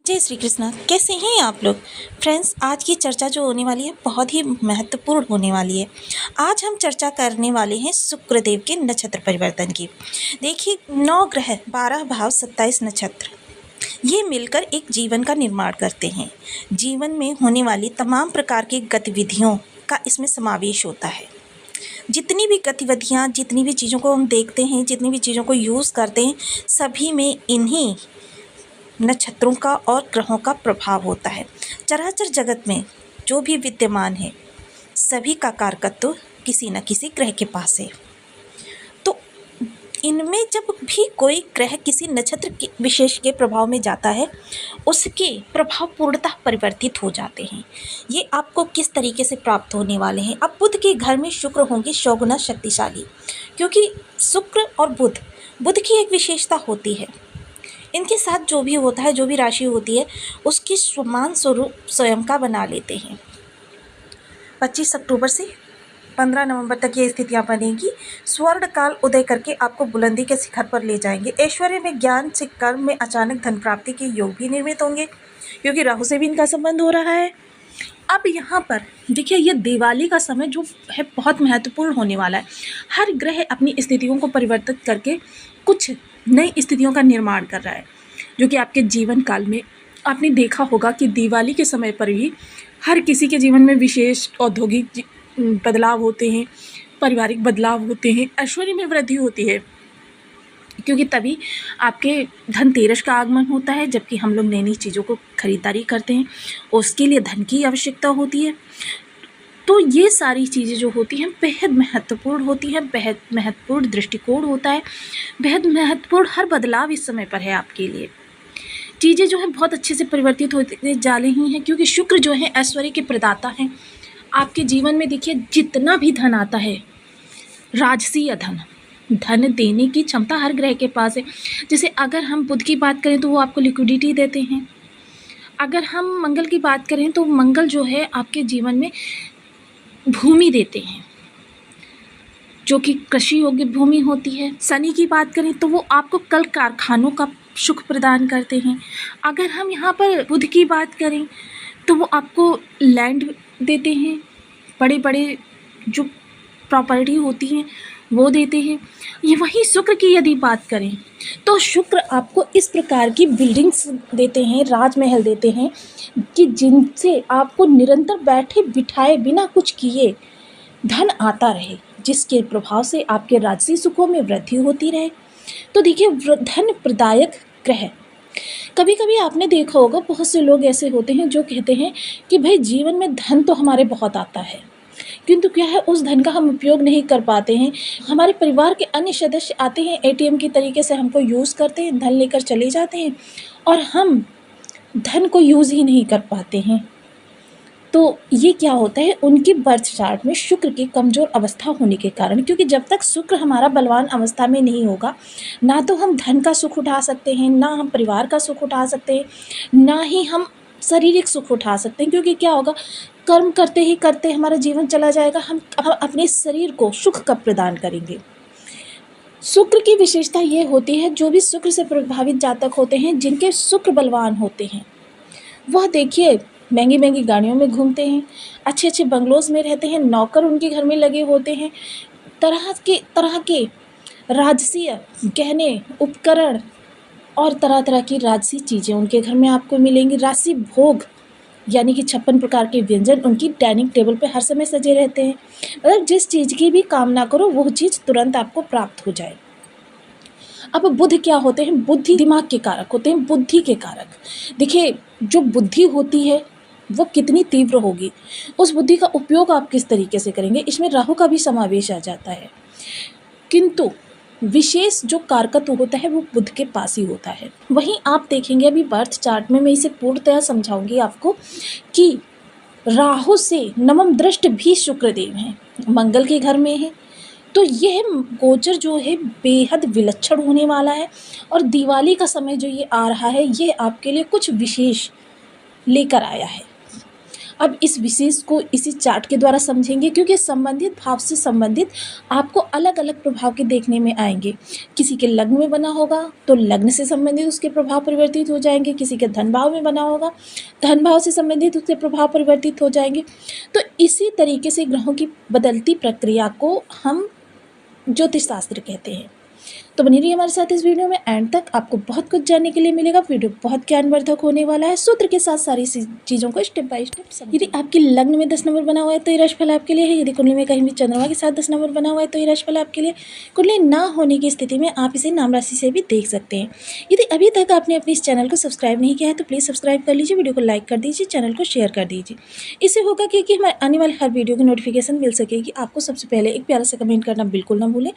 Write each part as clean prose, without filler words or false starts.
जय श्री कृष्णा। कैसे हैं आप लोग फ्रेंड्स। आज की चर्चा जो होने वाली है बहुत ही महत्वपूर्ण होने वाली है। आज हम चर्चा करने वाले हैं शुक्रदेव के नक्षत्र परिवर्तन की। देखिए 9 ग्रह 12 भाव 27 नक्षत्र ये मिलकर एक जीवन का निर्माण करते हैं। जीवन में होने वाली तमाम प्रकार की गतिविधियों का इसमें समावेश होता है। जितनी भी गतिविधियाँ, जितनी भी चीज़ों को हम देखते हैं, जितनी भी चीज़ों को यूज़ करते हैं, सभी में इन्हीं नक्षत्रों का और ग्रहों का प्रभाव होता है। चराचर जगत में जो भी विद्यमान है सभी का कारकत्व किसी न किसी ग्रह के पास है। तो इनमें जब भी कोई ग्रह किसी नक्षत्र के विशेष के प्रभाव में जाता है उसके प्रभाव पूर्णतः परिवर्तित हो जाते हैं। ये आपको किस तरीके से प्राप्त होने वाले हैं। अब बुध के घर में शुक्र होंगे 100 गुना शक्तिशाली, क्योंकि शुक्र और बुध की एक विशेषता होती है। इनके साथ जो भी होता है, जो भी राशि होती है उसकी समान स्वरूप स्वयं का बना लेते हैं। 25 अक्टूबर से 15 नवंबर तक ये स्थितियाँ बनेगी। स्वर्ण काल उदय करके आपको बुलंदी के शिखर पर ले जाएंगे। ऐश्वर्य में, ज्ञान से, कर्म में अचानक धन प्राप्ति के योग भी निर्मित होंगे, क्योंकि राहु से भी इनका संबंध हो रहा है। अब यहाँ पर देखिए ये दिवाली का समय जो है बहुत महत्वपूर्ण होने वाला है। हर ग्रह अपनी स्थितियों को परिवर्तित करके कुछ नई स्थितियों का निर्माण कर रहा है, जो कि आपके जीवन काल में आपने देखा होगा कि दिवाली के समय पर भी हर किसी के जीवन में विशेष औद्योगिक बदलाव होते हैं, पारिवारिक बदलाव होते हैं, ऐश्वर्य में वृद्धि होती है, क्योंकि तभी आपके धनतेरस का आगमन होता है। जबकि हम लोग नई नई चीज़ों को खरीदारी करते हैं, उसके लिए धन की आवश्यकता होती है। तो ये सारी चीज़ें जो होती हैं बेहद महत्वपूर्ण होती हैं, बेहद महत्वपूर्ण दृष्टिकोण होता है, बेहद महत्वपूर्ण हर बदलाव इस समय पर है आपके लिए। चीज़ें जो है बहुत अच्छे से परिवर्तित होते जा रही हैं, क्योंकि शुक्र जो है ऐश्वर्य के प्रदाता हैं। आपके जीवन में देखिए जितना भी धन आता है, राजसीय धन देने की क्षमता हर ग्रह के पास है। जैसे अगर हम बुध की बात करें तो वो आपको लिक्विडिटी देते हैं। अगर हम मंगल की बात करें तो मंगल जो है आपके जीवन में भूमि देते हैं, जो कि कृषि योग्य भूमि होती है। शनि की बात करें तो वो आपको कल कारखानों का सुख प्रदान करते हैं। अगर हम यहाँ पर बुध की बात करें तो वो आपको लैंड देते हैं, बड़े बड़े जो प्रॉपर्टी होती हैं वो देते हैं। ये वही शुक्र की यदि बात करें तो शुक्र आपको इस प्रकार की बिल्डिंग्स देते हैं, राजमहल देते हैं, कि जिनसे आपको निरंतर बैठे बिठाए बिना कुछ किए धन आता रहे, जिसके प्रभाव से आपके राजसी सुखों में वृद्धि होती रहे। तो देखिए धन प्रदायक ग्रह, कभी कभी आपने देखा होगा बहुत से लोग ऐसे होते हैं जो कहते हैं कि भाई जीवन में धन तो हमारे बहुत आता है, किंतु क्या है उस धन का हम उपयोग नहीं कर पाते हैं। हमारे परिवार के अन्य सदस्य आते हैं, एटीएम की तरीके से हमको यूज़ करते हैं, धन लेकर चले जाते हैं और हम धन को यूज़ ही नहीं कर पाते हैं। तो ये क्या होता है, उनकी बर्थ चार्ट में शुक्र की कमज़ोर अवस्था होने के कारण, क्योंकि जब तक शुक्र हमारा बलवान अवस्था में नहीं होगा, ना तो हम धन का सुख उठा सकते हैं, ना हम परिवार का सुख उठा सकते हैं, ना ही हम शारीरिक सुख उठा सकते हैं। क्योंकि क्या होगा, कर्म करते ही करते हमारा जीवन चला जाएगा, हम अपने शरीर को सुख कब प्रदान करेंगे। शुक्र की विशेषता ये होती है, जो भी शुक्र से प्रभावित जातक होते हैं, जिनके शुक्र बलवान होते हैं, वह देखिए महंगी महंगी गाड़ियों में घूमते हैं, अच्छे अच्छे बंगलोज में रहते हैं, नौकर उनके घर में लगे होते हैं, तरह के राजसीय गहने, उपकरण और तरह तरह की राजसी चीज़ें उनके घर में आपको मिलेंगी। राशि भोग यानी कि 56 प्रकार के व्यंजन उनकी डाइनिंग टेबल पे हर समय सजे रहते हैं। मतलब जिस चीज़ की भी कामना करो वो चीज़ तुरंत आपको प्राप्त हो जाए। अब बुध क्या होते हैं, बुद्धि दिमाग के कारक होते हैं, बुद्धि के कारक। देखिए जो बुद्धि होती है वो कितनी तीव्र होगी, उस बुद्धि का उपयोग आप किस तरीके से करेंगे, इसमें राहु का भी समावेश आ जाता है। किंतु विशेष जो कारकत्व होता है वो बुध के पास ही होता है। वहीं आप देखेंगे अभी बर्थ चार्ट में मैं इसे पूर्णतः समझाऊंगी आपको कि राहु से नवम दृष्ट भी शुक्रदेव हैं, मंगल के घर में है। तो यह गोचर जो है बेहद विलक्षण होने वाला है, और दिवाली का समय जो ये आ रहा है ये आपके लिए कुछ विशेष लेकर आया है। अब इस विशेष को इसी चार्ट के द्वारा समझेंगे, क्योंकि संबंधित भाव से संबंधित आपको अलग अलग प्रभाव के देखने में आएंगे। किसी के लग्न में बना होगा तो लग्न से संबंधित उसके प्रभाव परिवर्तित हो जाएंगे, किसी के धन भाव में बना होगा धन भाव से संबंधित उसके प्रभाव परिवर्तित हो जाएंगे। तो इसी तरीके से ग्रहों की बदलती प्रक्रिया को हम ज्योतिष शास्त्र कहते हैं। तो बनी रहिए हमारे साथ इस वीडियो में एंड तक, आपको बहुत कुछ जानने के लिए मिलेगा। वीडियो बहुत ज्ञानवर्धक होने वाला है, सूत्र के साथ सारी चीज़ों को स्टेप बाय स्टेप समझिए। यदि आपके लग्न में 10 नंबर बना हुआ है तो ये राशिफल आपके लिए है। यदि कुंडली में कहीं भी चंद्रमा के साथ 10 नंबर बना हुआ है तो ये राशिफल आपके लिए। कुंडली ना होने की स्थिति में आप इसे नाम राशि से भी देख सकते हैं। यदि अभी तक आपने अपने इस चैनल को सब्सक्राइब नहीं किया है तो प्लीज़ सब्सक्राइब कर लीजिए, वीडियो को लाइक कर दीजिए, चैनल को शेयर कर दीजिए। इससे होगा कि हमारे आने वाले हर वीडियो की नोटिफिकेशन मिल सकेगी आपको। सबसे पहले एक प्यारा सा कमेंट करना बिल्कुल ना भूलें।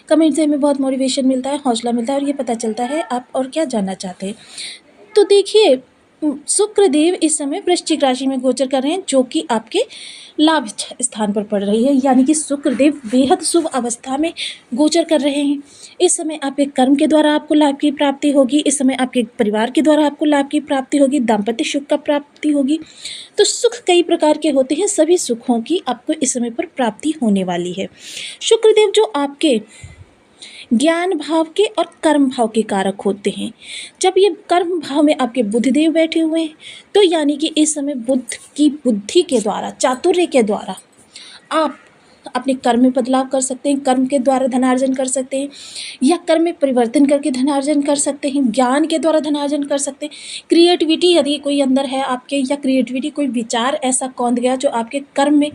कमेंट से हमें बहुत मोटिवेशन मिलता है, हौसला मिलता है और ये पता चलता है आप और क्या जानना चाहते हैं। तो देखिए, शुक्रदेव इस समय वृश्चिक राशि में गोचर कर रहे हैं, जो कि आपके लाभ स्थान पर पड़ रही है, यानी कि शुक्रदेव बेहद शुभ अवस्था में गोचर कर रहे हैं। इस समय आपके कर्म के द्वारा आपको लाभ की प्राप्ति होगी। इस समय आपके परिवार के द्वारा आपको लाभ की प्राप्ति होगी, दाम्पत्य सुख का प्राप्ति होगी। तो सुख कई प्रकार के होते हैं, सभी सुखों की आपको इस समय पर प्राप्ति होने वाली है। शुक्रदेव जो आपके ज्ञान भाव के और कर्म भाव के कारक होते हैं। जब ये कर्म भाव में आपके बुधदेव बैठे हुए हैं तो यानी कि इस समय बुध की बुद्धि के द्वारा, चातुर्य के द्वारा आप अपने कर्म में बदलाव कर सकते हैं, कर्म के द्वारा धनार्जन कर सकते हैं या कर्म में परिवर्तन करके धनार्जन कर सकते हैं, ज्ञान के द्वारा धनार्जन कर सकते हैं। क्रिएटिविटी यदि कोई अंदर है आपके, या क्रिएटिविटी कोई विचार ऐसा कौंध गया जो आपके कर्म में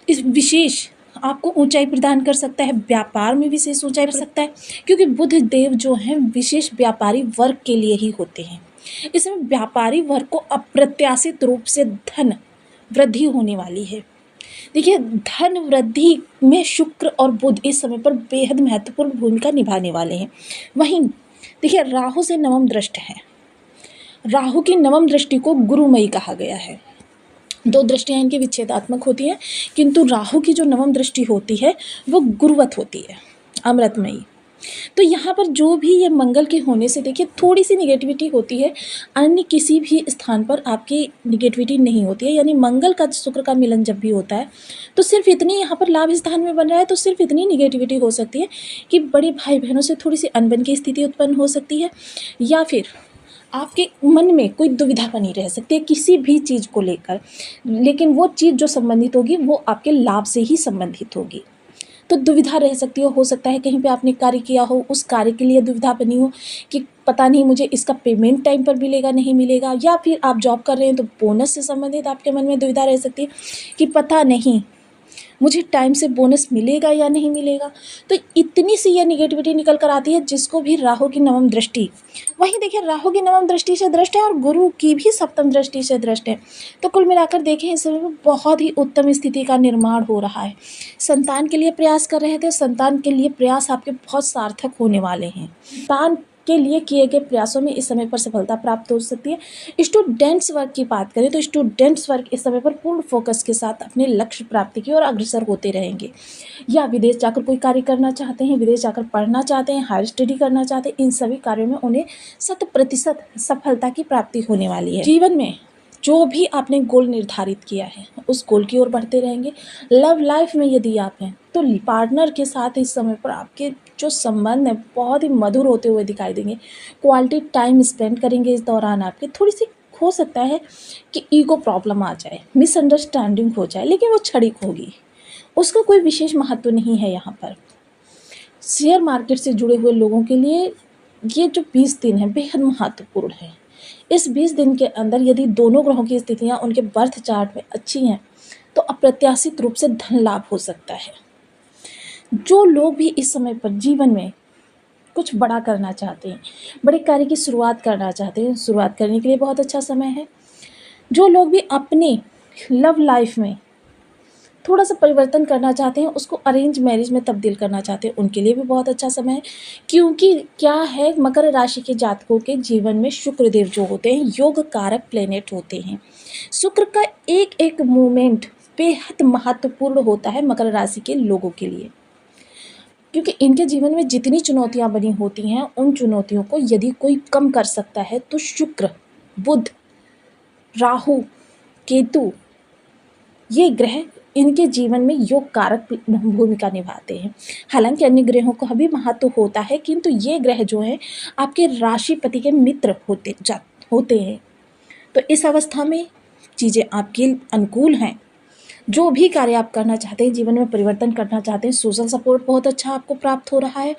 इस विशेष आपको ऊंचाई प्रदान कर सकता है, व्यापार में विशेष ऊंचाई कर सकता है, क्योंकि बुध देव जो हैं विशेष व्यापारी वर्ग के लिए ही होते हैं। इसमें व्यापारी वर्ग को अप्रत्याशित रूप से धन वृद्धि होने वाली है। देखिए, धन वृद्धि में शुक्र और बुध इस समय पर बेहद महत्वपूर्ण भूमिका निभाने वाले हैं। वहीं देखिए, राहु से नवम दृष्ट है। राहु की नवम दृष्टि को गुरुमयी कहा गया है। 2 दृष्टियाँ इनकी विच्छेदात्मक होती हैं, किंतु राहु की जो नवम दृष्टि होती है वो गुरुवत होती है, अमृतमयी। तो यहाँ पर जो भी ये मंगल के होने से देखिए थोड़ी सी निगेटिविटी होती है, अन्य किसी भी स्थान पर आपकी निगेटिविटी नहीं होती है। यानी मंगल का शुक्र का मिलन जब भी होता है तो सिर्फ इतनी, यहाँ पर लाभ स्थान में बन रहा है तो सिर्फ इतनी निगेटिविटी हो सकती है कि बड़े भाई बहनों से थोड़ी सी अनबन की स्थिति उत्पन्न हो सकती है, या फिर आपके मन में कोई दुविधा बनी रह सकती है किसी भी चीज़ को लेकर, लेकिन वो चीज़ जो संबंधित होगी वो आपके लाभ से ही संबंधित होगी। तो दुविधा रह सकती हो सकता है कहीं पे आपने कार्य किया हो, उस कार्य के लिए दुविधा बनी हो कि पता नहीं मुझे इसका पेमेंट टाइम पर मिलेगा नहीं मिलेगा, या फिर आप जॉब कर रहे हैं तो बोनस से संबंधित आपके मन में दुविधा रह सकती है कि पता नहीं मुझे टाइम से बोनस मिलेगा या नहीं मिलेगा। तो इतनी सी यह निगेटिविटी निकल कर आती है जिसको भी राहु की नवम दृष्टि, वहीं देखिए राहु की नवम दृष्टि से दृष्ट है और गुरु की भी सप्तम दृष्टि से दृष्ट है। तो कुल मिलाकर देखें इस समय बहुत ही उत्तम स्थिति का निर्माण हो रहा है। संतान के लिए प्रयास कर रहे थे, संतान के लिए प्रयास आपके बहुत सार्थक होने वाले हैं। संतान के लिए किए गए प्रयासों में इस समय पर सफलता प्राप्त हो सकती है। स्टूडेंट्स वर्ग की बात करें तो स्टूडेंट्स वर्ग इस समय पर पूर्ण फोकस के साथ अपने लक्ष्य प्राप्ति की ओर अग्रसर होते रहेंगे। या विदेश जाकर कोई कार्य करना चाहते हैं, विदेश जाकर पढ़ना चाहते हैं, हायर स्टडी करना चाहते हैं, इन सभी कार्यों में उन्हें 100% सफलता की प्राप्ति होने वाली है। जीवन में जो भी आपने गोल निर्धारित किया है उस गोल की ओर बढ़ते रहेंगे। लव लाइफ में यदि आप हैं तो पार्टनर के साथ इस समय पर आपके जो संबंध है बहुत ही मधुर होते हुए दिखाई देंगे। क्वालिटी टाइम स्पेंड करेंगे इस दौरान। आपके थोड़ी सी हो सकता है कि ईगो प्रॉब्लम आ जाए, मिसअंडरस्टैंडिंग हो जाए, लेकिन वो क्षणिक होगी, उसका कोई विशेष महत्व नहीं है। यहाँ पर शेयर मार्केट से जुड़े हुए लोगों के लिए ये जो 20 दिन है बेहद महत्वपूर्ण है। इस 20 दिन के अंदर यदि दोनों ग्रहों की स्थितियाँ उनके बर्थ चार्ट में अच्छी हैं तो अप्रत्याशित रूप से धन लाभ हो सकता है। जो लोग भी इस समय पर जीवन में कुछ बड़ा करना चाहते हैं, बड़े कार्य की शुरुआत करना चाहते हैं, शुरुआत करने के लिए बहुत अच्छा समय है। जो लोग भी अपने लव लाइफ में थोड़ा सा परिवर्तन करना चाहते हैं, उसको अरेंज मैरिज में तब्दील करना चाहते हैं, उनके लिए भी बहुत अच्छा समय है। क्योंकि क्या है, मकर राशि के जातकों के जीवन में शुक्रदेव जो होते हैं योग कारक प्लेनेट होते हैं। शुक्र का एक एक मूवमेंट बेहद महत्वपूर्ण होता है मकर राशि के लोगों के लिए, क्योंकि इनके जीवन में जितनी चुनौतियां बनी होती हैं उन चुनौतियों को यदि कोई कम कर सकता है तो शुक्र, बुध, राहु केतु, ये ग्रह इनके जीवन में योग कारक भूमिका निभाते हैं। हालांकि अन्य ग्रहों का भी महत्व होता है, किंतु ये ग्रह जो है आपके राशिपति के मित्र होते हैं। तो इस अवस्था में चीज़ें आपके अनुकूल हैं। जो भी कार्य आप करना चाहते हैं, जीवन में परिवर्तन करना चाहते हैं, सोशल सपोर्ट बहुत अच्छा आपको प्राप्त हो रहा है।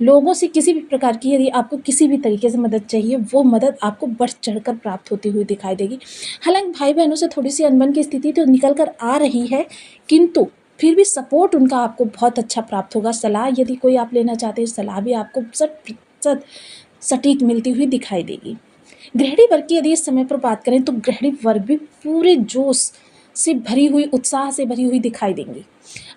लोगों से किसी भी प्रकार की यदि आपको किसी भी तरीके से मदद चाहिए, वो मदद आपको बढ़ चढ़कर प्राप्त होती हुई दिखाई देगी। हालांकि भाई बहनों से थोड़ी सी अनबन की स्थिति तो निकल कर आ रही है, किंतु फिर भी सपोर्ट उनका आपको बहुत अच्छा प्राप्त होगा। सलाह यदि कोई आप लेना चाहते हैं, सलाह भी आपको 100% सटीक मिलती हुई दिखाई देगी। गृहिणी वर्ग की यदि इस समय पर बात करें तो गृहिणी वर्ग भी पूरे जोश से भरी हुई, उत्साह से भरी हुई दिखाई देंगी।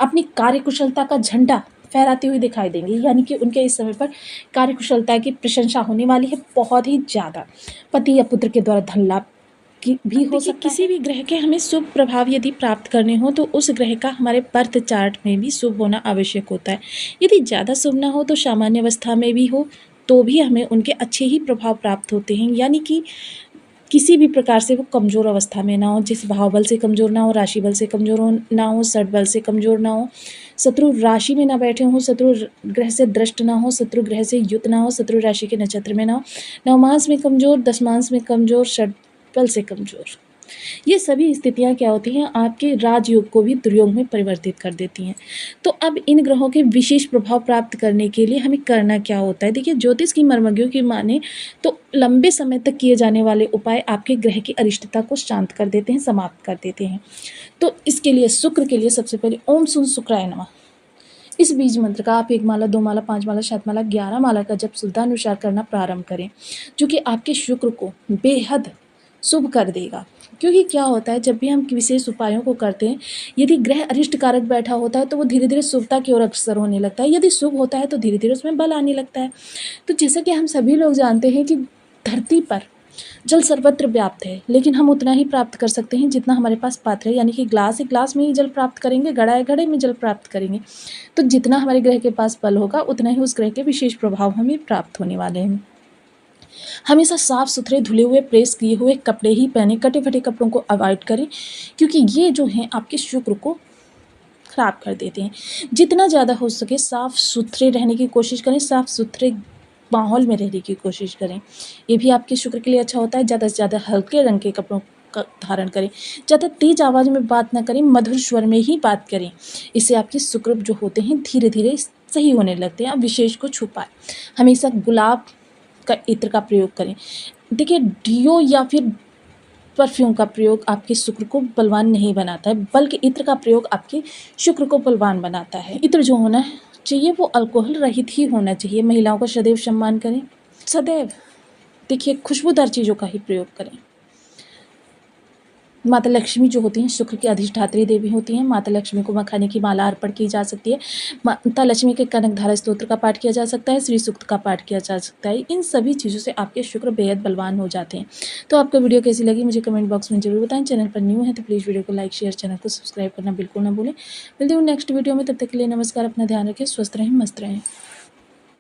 अपनी कार्यकुशलता का झंडा फहराती हुई दिखाई देंगी, यानी कि उनके इस समय पर कार्यकुशलता की प्रशंसा होने वाली है बहुत ही ज़्यादा। पति या पुत्र के द्वारा धन लाभ की भी हो सकता है। किसी भी ग्रह के हमें शुभ प्रभाव यदि प्राप्त करने हो तो उस ग्रह का हमारे बर्थ चार्ट में भी शुभ होना आवश्यक होता है। यदि ज़्यादा शुभ ना हो तो सामान्य अवस्था में भी हो तो भी हमें उनके अच्छे ही प्रभाव प्राप्त होते हैं, यानी कि किसी भी प्रकार से वो कमज़ोर अवस्था में ना हो, जिस भाव बल से कमज़ोर ना हो, राशि बल से कमज़ोर ना हो, षड बल से कमज़ोर ना हो, शत्रु राशि में ना बैठे हों, शत्रु ग्रह से दृष्ट ना हो, शत्रु ग्रह से युत ना हो, शत्रु राशि के नक्षत्र में ना हो, नवमांश में कमज़ोर, दशमांश में कमज़ोर, षड बल से कमज़ोर। ये सभी स्थितियाँ क्या होती हैं, आपके राजयोग को भी दुर्योग में परिवर्तित कर देती हैं। तो अब इन ग्रहों के विशेष प्रभाव प्राप्त करने के लिए हमें करना क्या होता है? देखिए, ज्योतिष की मर्मज्ञों की माने तो लंबे समय तक किए जाने वाले उपाय आपके ग्रह की अरिष्टता को शांत कर देते हैं, समाप्त कर देते हैं। तो इसके लिए शुक्र के लिए सबसे पहले ओम सुन शुक्राय नमः, इस बीज मंत्र का आप 1 माला, 2 माला, 5 माला, 7 माला, 11 माला का जप शुद्धानुसार करना प्रारंभ करें, जो कि आपके शुक्र को बेहद शुभ कर देगा। क्योंकि क्या होता है, जब भी हम विशेष उपायों को करते हैं, यदि ग्रह अरिष्ट कारक बैठा होता है तो वो धीरे धीरे शुभता की ओर अग्रसर होने लगता है। यदि शुभ होता है तो धीरे धीरे उसमें बल आने लगता है। तो जैसा कि हम सभी लोग जानते हैं कि धरती पर जल सर्वत्र व्याप्त है, लेकिन हम उतना ही प्राप्त कर सकते हैं जितना हमारे पास पात्र है, यानी कि ग्लास है, ग्लास में ही जल प्राप्त करेंगे, घड़ा है, घड़े में जल प्राप्त करेंगे। तो जितना हमारे ग्रह के पास बल होगा उतना ही उस ग्रह के विशेष प्रभाव हमें प्राप्त होने वाले हैं। हमेशा साफ सुथरे धुले हुए प्रेस किए हुए कपड़े ही पहने, कटे फटे कपड़ों को अवॉइड करें, क्योंकि ये जो हैं आपके शुक्र को खराब कर देते हैं। जितना ज़्यादा हो सके साफ सुथरे रहने की कोशिश करें, साफ सुथरे माहौल में रहने की कोशिश करें, ये भी आपके शुक्र के लिए अच्छा होता है। ज़्यादा से ज़्यादा हल्के रंग के कपड़ों का धारण करें, ज़्यादा तेज आवाज़ में बात ना करें, मधुर स्वर में ही बात करें। इससे आपके शुक्र जो होते हैं धीरे धीरे सही होने लगते हैं। आप विशेष को छुपाएं, हमेशा गुलाब का इत्र का प्रयोग करें। देखिए, डियो या फिर परफ्यूम का प्रयोग आपके शुक्र को बलवान नहीं बनाता है, बल्कि इत्र का प्रयोग आपके शुक्र को बलवान बनाता है। इत्र जो होना चाहिए वो अल्कोहल रहित ही होना चाहिए। महिलाओं का सदैव सम्मान करें, सदैव देखिए खुशबूदार चीज़ों का ही प्रयोग करें। माता लक्ष्मी जो होती हैं शुक्र की अधिष्ठात्री देवी होती हैं। माता लक्ष्मी को मखाने की माला अर्पण की जा सकती है। माता लक्ष्मी के कनकधारा स्तोत्र का पाठ किया जा सकता है, श्री सूक्त का पाठ किया जा सकता है। इन सभी चीज़ों से आपके शुक्र बेहद बलवान हो जाते हैं। तो आपको वीडियो कैसी लगी मुझे कमेंट बॉक्स में जरूर बताएं। चैनल पर न्यू है तो प्लीज़ वीडियो को लाइक शेयर, चैनल को सब्सक्राइब करना बिल्कुल ना भूलें। मिलते हैं नेक्स्ट वीडियो में, तब तक के लिए नमस्कार। अपना ध्यान रखें, स्वस्थ रहें, मस्त रहें।